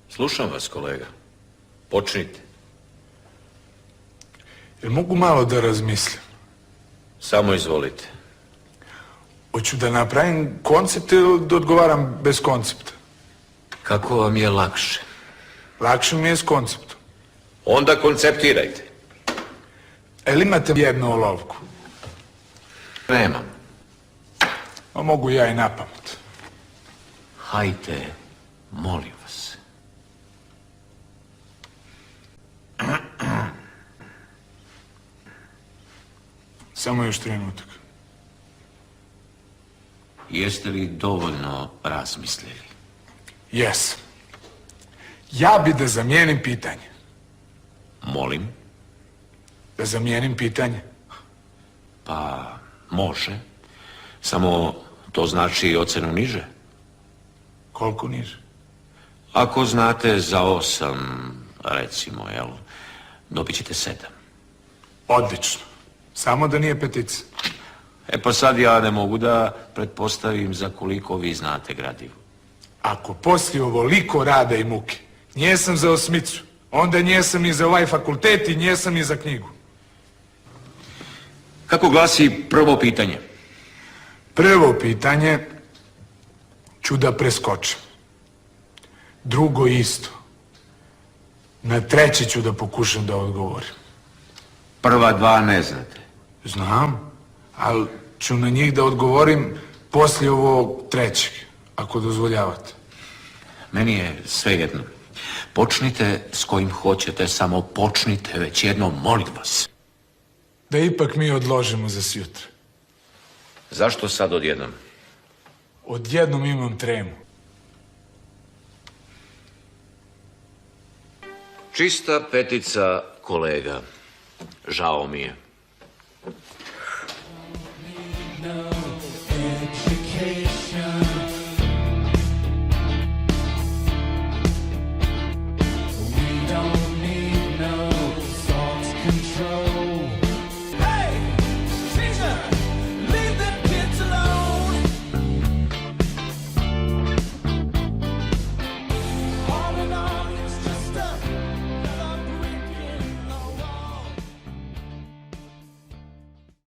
Slušam vas, kolega. Počnite. Jel mogu malo da razmislim? Samo izvolite. Hoću da napravim koncept ili da odgovaram bez koncepta? Kako vam je lakše? Lakše mi je s konceptom. Onda konceptirajte. Jel imate jednu olovku? Nemam. A mogu ja i napamet. Hajte, molim vas. Samo još trenutak. Jeste li dovoljno razmislili? Jes. Ja bi da zamijenim pitanje. Molim? Da zamijenim pitanje? Pa, može. Samo to znači ocenu niže. Koliko niže? Ako znate za 8, recimo, jel, dobit ćete 7. Odlično. Samo da nije petica. E pa sad ja ne mogu da pretpostavim za koliko vi znate gradivo. Ako poslije ovoliko rada i muke njesam za 8, onda njesam i za ovaj fakultet i njesam i za knjigu. Kako glasi prvo pitanje? Prvo pitanje ću da preskočim. Drugo isto. Na treće ću da pokušam da odgovorim. Prva 2 ne znate. Znam, ali ću na njih da odgovorim poslije ovog trećeg, ako dozvoljavate. Meni je svejedno. Počnite s kojim hoćete, samo počnite već jednom, molim vas. Da ipak mi odložimo za sjutra. Zašto sad odjednom? Odjednom imam tremu. Čista petica, kolega. Žao mi je.